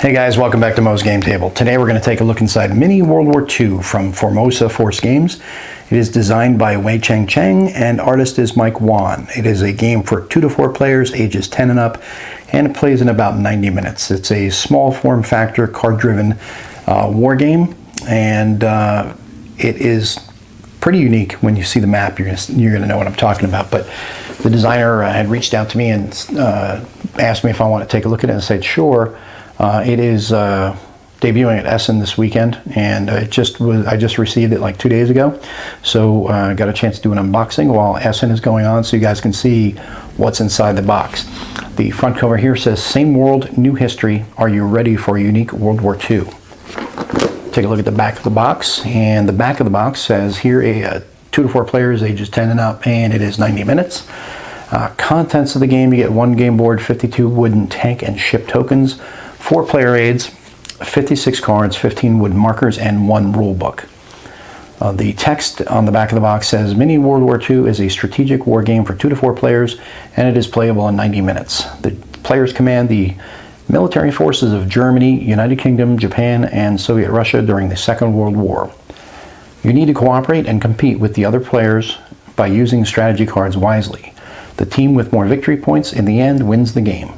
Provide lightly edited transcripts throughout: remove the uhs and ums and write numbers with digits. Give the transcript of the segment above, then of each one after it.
Hey guys, welcome back to Mo's Game Table. Today we're going to take a look inside Mini World War II from Formosa Force Games. It is designed by Wei Cheng and artist is Mike Wan. It is a game for 2 to 4 players, ages 10 and up, and it plays in about 90 minutes. It's a small form factor, card-driven war game, and it is pretty unique. When you see the map, you're going to know what I'm talking about. But the designer had reached out to me and asked me if I want to take a look at it, and I said sure. It is debuting at Essen this weekend, and I just received it like 2 days ago, so I got a chance to do an unboxing while Essen is going on, so you guys can see what's inside the box. The front cover here says, "Same world, new history. Are you ready for a unique World War II?" Take a look at the back of the box, and the back of the box says here 2 to 4 players, ages 10 and up, and it is 90 minutes. Contents of the game: you get 1 game board, 52 wooden tank and ship tokens, 4 player aids, 56 cards, 15 wooden markers, and 1 rule book. The text on the back of the box says, "Mini World War II is a strategic war game for 2 to 4 players, and it is playable in 90 minutes. The players command the military forces of Germany, United Kingdom, Japan, and Soviet Russia during the Second World War. You need to cooperate and compete with the other players by using strategy cards wisely. The team with more victory points in the end wins the game."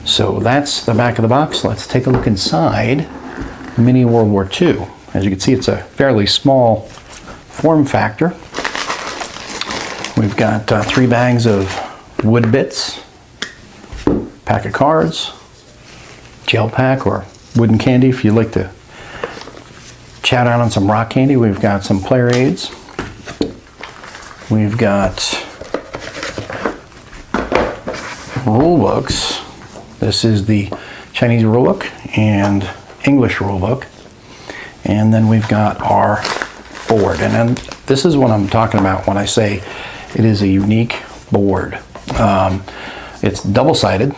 So that's the back of the box. Let's take a look inside Mini World War II. As you can see, it's a fairly small form factor. We've got 3 bags of wood bits, pack of cards, gel pack or wooden candy if you'd like to chat out on some rock candy. We've got some player aids. We've got rule books. This is the Chinese rule book and English rule book. And then we've got our board. And then this is what I'm talking about when I say it is a unique board. It's double-sided.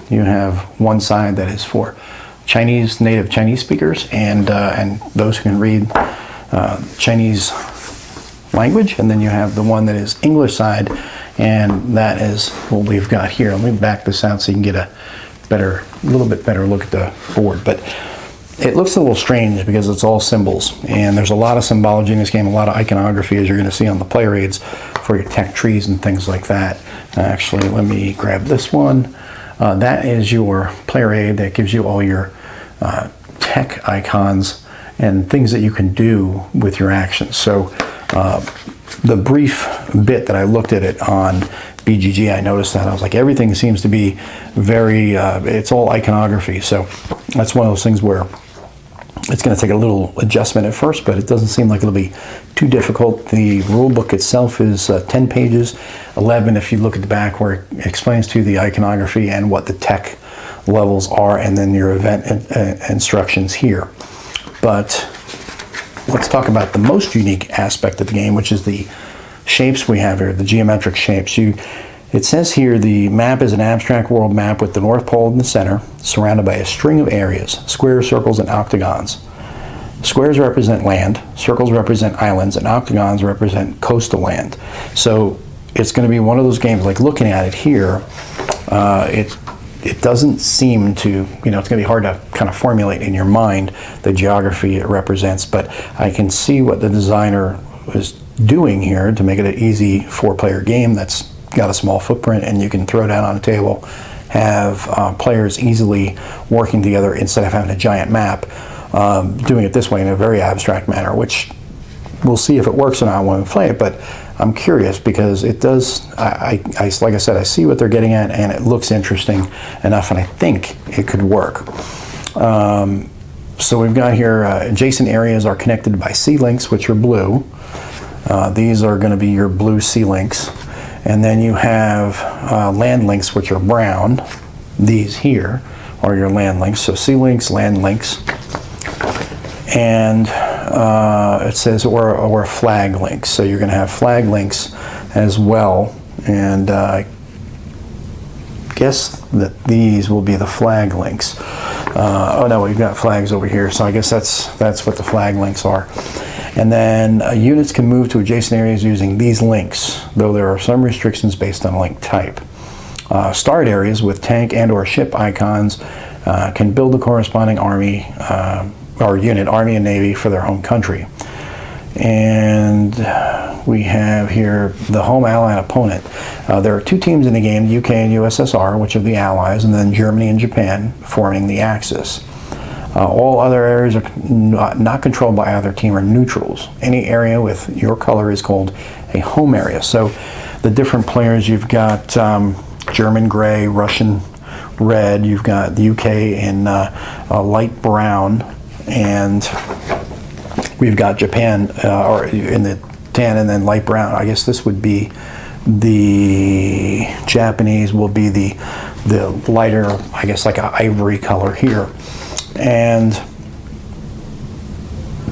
You have one side that is for Chinese, native Chinese speakers and those who can read Chinese language. And then you have the one that is English side, and that is what we've got here. Let me back this out so you can get a little bit better look at the board. But it looks a little strange because it's all symbols, and there's a lot of symbology in this game, a lot of iconography, as you're going to see on the player aids for your tech trees and things like that. Actually, let me grab this one. That is your player aid that gives you all your tech icons and things that you can do with your actions. So the brief bit that I looked at it on BGG, I noticed that. I was like, everything seems to be very, it's all iconography. So that's one of those things where it's going to take a little adjustment at first, but it doesn't seem like it'll be too difficult. The rule book itself is 10 pages, 11 if you look at the back, where it explains to you the iconography and what the tech levels are, and then your event instructions here. But let's talk about the most unique aspect of the game, which is the shapes we have here, the geometric shapes. It says here the map is an abstract world map with the North Pole in the center, surrounded by a string of areas, squares, circles, and octagons. Squares represent land, circles represent islands, and octagons represent coastal land. So it's going to be one of those games, like looking at it here, it doesn't seem to, it's going to be hard to kind of formulate in your mind the geography it represents, but I can see what the designer was doing here to make it an easy 4-player game that's got a small footprint and you can throw down on a table, have players easily working together instead of having a giant map, doing it this way in a very abstract manner, which we'll see if it works or not when we play it. But I'm curious because it does, like I said, I see what they're getting at, and it looks interesting enough, and I think it could work. So we've got here adjacent areas are connected by sea links, which are blue. These are going to be your blue sea links. And then you have land links, which are brown. These here are your land links. So sea links, land links. And it says, or flag links. So you're going to have flag links as well. And I guess that these will be the flag links. Oh no, we've got flags over here. So I guess that's what the flag links are. And then units can move to adjacent areas using these links, though there are some restrictions based on link type. Starred areas with tank and or ship icons can build the corresponding army or unit, Army and Navy, for their home country. And we have here the home ally and opponent. There are two teams in the game, the UK and USSR, which are the allies, and then Germany and Japan forming the Axis. All other areas are not controlled by either team are neutrals. Any area with your color is called a home area. So the different players, you've got German gray, Russian red, you've got the UK in light brown, and we've got Japan or in the tan and then light brown. I guess this would be the Japanese, will be the lighter, I guess like an ivory color here. And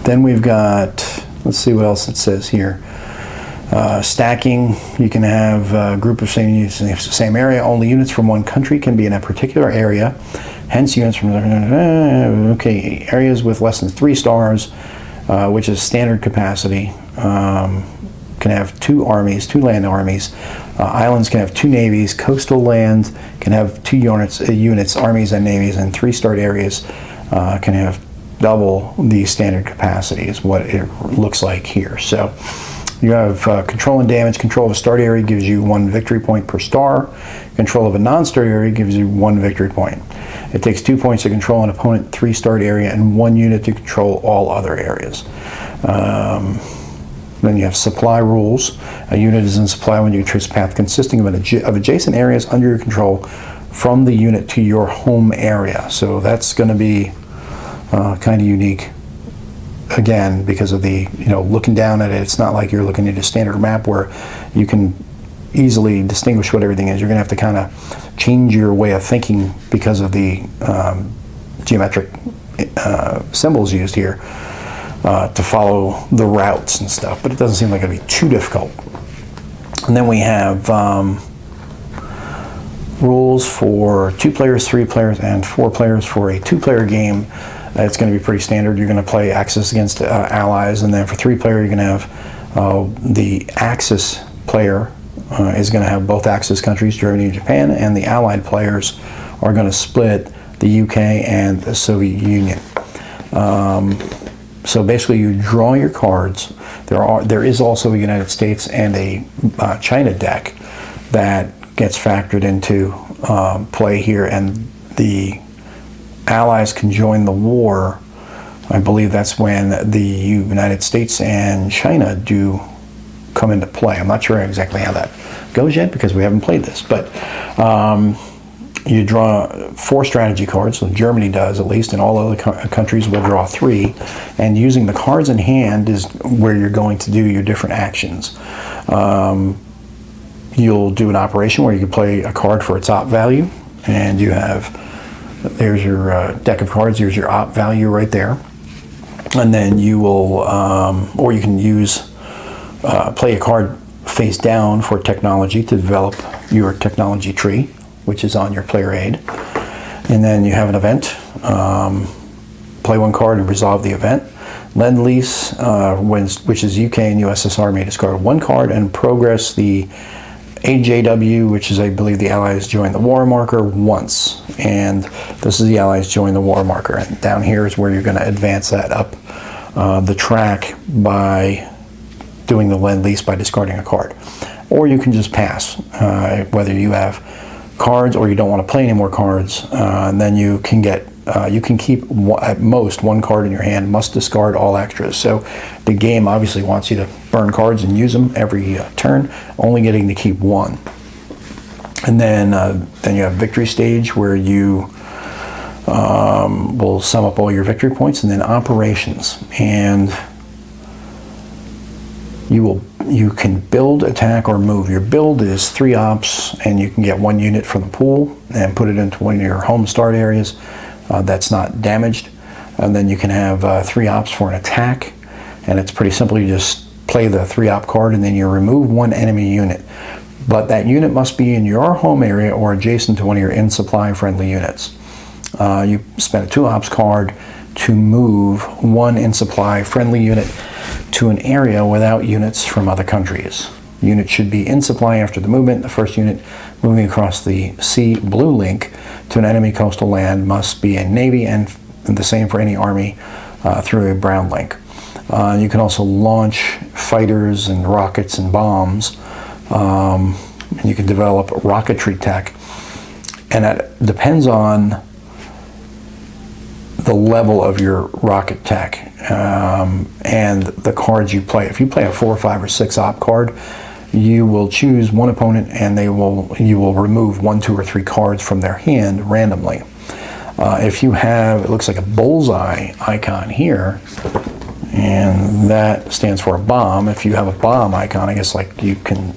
then we've got, let's see what else it says here. Stacking, you can have a group of same units in the same area. Only units from one country can be in a particular area. Hence units from, okay, areas with less than 3 stars, which is standard capacity, can have 2 armies, 2 land armies. Islands can have 2 navies. Coastal land can have 2 units, armies and navies, and 3-starred areas can have double the standard capacity is what it looks like here. So you have control and damage. Control of a starred area gives you 1 victory point per star. Control of a non-starred area gives you 1 victory point. It takes 2 points to control an opponent 3-starred area and 1 unit to control all other areas. Then you have supply rules. A unit is in supply when you trace a path consisting of adjacent areas under your control from the unit to your home area. So that's going to be kind of unique. Again, because of the, looking down at it, it's not like you're looking at a standard map where you can easily distinguish what everything is. You're going to have to kind of change your way of thinking because of the geometric symbols used here to follow the routes and stuff. But it doesn't seem like it'll be too difficult. And then we have rules for 2 players, 3 players, and 4 players for a 2-player game. It's going to be pretty standard. You're going to play Axis against allies, and then for 3-player, you're going to have the Axis player is going to have both Axis countries, Germany and Japan, and the allied players are going to split the UK and the Soviet Union. So basically, you draw your cards. There is also a United States and a China deck that gets factored into play here, and the allies can join the war. I believe that's when the United States and China do come into play. I'm not sure exactly how that goes yet because we haven't played this, but you draw 4 strategy cards, so Germany does at least, and all other countries will draw 3, and using the cards in hand is where you're going to do your different actions. You'll do an operation where you can play a card for its op value, and you have, there's your deck of cards, here's your op value right there. And then you will, or you can use, play a card face down for technology to develop your technology tree, which is on your player aid. And then you have an event, play 1 card and resolve the event. Lend-Lease, which is UK and USSR, may discard 1 card and progress the AJW, which is, I believe, the Allies join the war marker once. And this is the Allies join the war marker. And down here is where you're going to advance that up the track by doing the Lend-Lease by discarding a card. Or you can just pass, whether you have cards or you don't want to play any more cards. And then you can get, you can keep at most 1 card in your hand, must discard all extras. So the game obviously wants you to burn cards and use them every turn, only getting to keep 1. And then you have victory stage where you will sum up all your victory points, and then operations. And you can build, attack, or move. Your build is 3 ops, and you can get 1 unit from the pool and put it into one of your home start areas that's not damaged. And then you can have 3 ops for an attack, and it's pretty simple. You just play the 3 op card, and then you remove 1 enemy unit. But that unit must be in your home area or adjacent to one of your in-supply friendly units. You spend a 2 ops card to move 1 in-supply friendly unit to an area without units from other countries. Unit should be in supply after the movement. The first unit moving across the sea blue link to an enemy coastal land must be a Navy, and the same for any Army through a brown link. You can also launch fighters and rockets and bombs. And you can develop rocketry tech. And that depends on the level of your rocket tech and the cards you play. If you play a 4, 5, or 6 op card, you will choose one opponent and you will remove 1, 2, or 3 cards from their hand randomly. If you have, it looks like a bullseye icon here, and that stands for a bomb. If you have a bomb icon, I guess like you can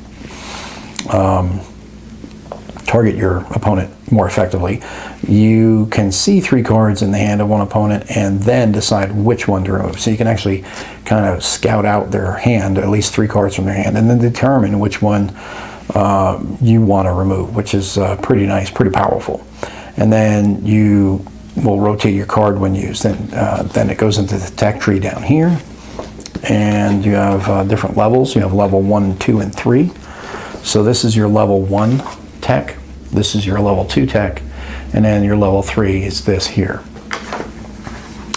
target your opponent more effectively. You can see 3 cards in the hand of one opponent and then decide which one to remove. So you can actually kind of scout out their hand, at least 3 cards from their hand, and then determine which one you want to remove, which is pretty nice, pretty powerful. And then you will rotate your card when used. Then it goes into the tech tree down here, and you have different levels. You have level 1, 2, and 3. So this is your level 1 tech, this is your level 2 tech, and then your level 3 is this here.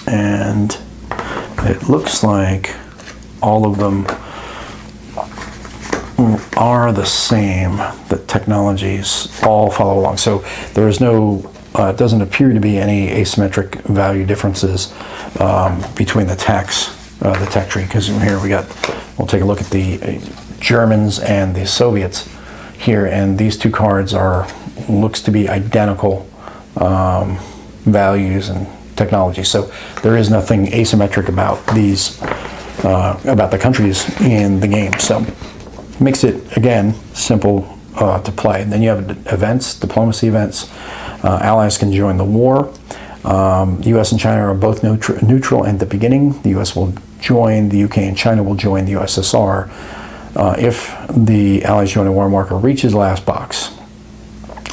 And it looks like all of them are the same. The technologies all follow along. So there is no, it doesn't appear to be any asymmetric value differences between the techs, the tech tree, because here we'll take a look at the Germans and the Soviets here, and these 2 cards looks to be identical values and technology. So there is nothing asymmetric about these, about the countries in the game. So makes it, again, simple to play. And then you have events, diplomacy events. Allies can join the war. U.S. and China are both neutral at the beginning. The U.S. will join, the UK and China will join the USSR if the Allies join a war marker reaches the last box.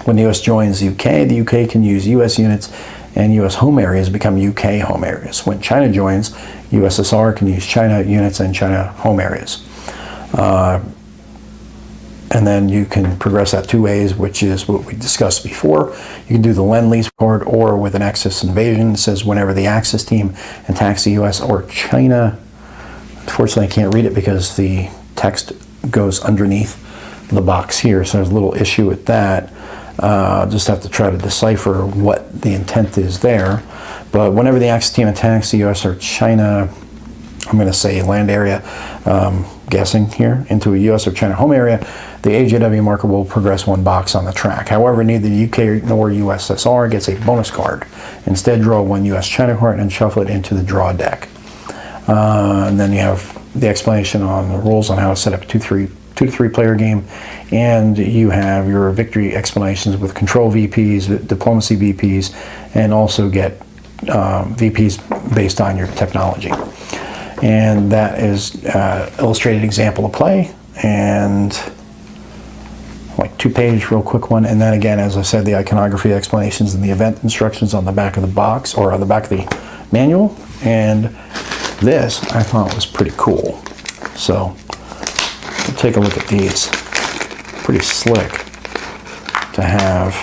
When the U.S. joins the UK can use U.S. units, and U.S. home areas become UK home areas. When China joins, USSR can use China units and China home areas. And then you can progress that 2 ways, which is what we discussed before. You can do the Lend-Lease card, or with an Axis invasion. It says whenever the Axis team attacks the U.S. or China. Unfortunately, I can't read it because the text goes underneath the box here, so there's a little issue with that. Just have to try to decipher what the intent is there. But whenever the Axis team attacks the U.S. or China, I'm going to say land area, guessing here, into a U.S. or China home area, the AJW marker will progress 1 box on the track. However, neither the UK nor USSR gets a bonus card. Instead, draw 1 U.S.-China card and shuffle it into the draw deck. And then you have the explanation on the rules on how to set up a 2 to 3 player game, and you have your victory explanations with control VPs, diplomacy VPs, and also get VPs based on your technology. And that is illustrated example of play, and like 2-page real quick one. And then again, as I said, the iconography explanations and the event instructions on the back of the box, or on the back of the manual. And this I thought was pretty cool. So we'll take a look at these. Pretty slick to have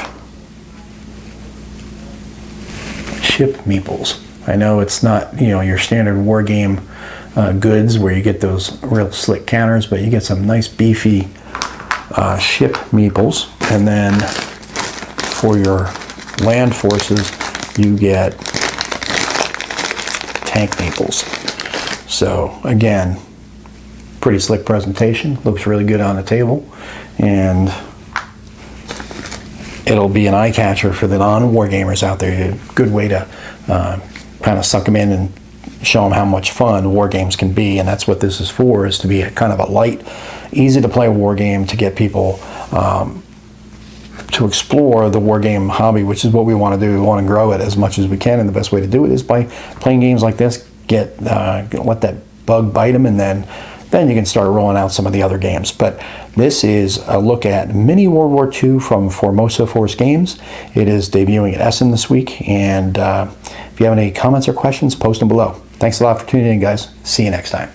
ship meeples. I know it's not, your standard war game goods where you get those real slick counters, but you get some nice beefy ship meeples. And then for your land forces, you get tank meeples. So again, pretty slick presentation. Looks really good on the table, and it'll be an eye catcher for the non-war gamers out there. A good way to kind of suck them in and show them how much fun war games can be. And that's what this is for, is to be a kind of a light, easy to play war game to get people to explore the war game hobby, which is what we want to do. We want to grow it as much as we can, and the best way to do it is by playing games like this. Let that bug bite them, and then you can start rolling out some of the other games. But this is a look at Mini World War II from Formosa Force Games. It is debuting at Essen this week, and if you have any comments or questions, post them below. Thanks a lot for tuning in, guys. See you next time.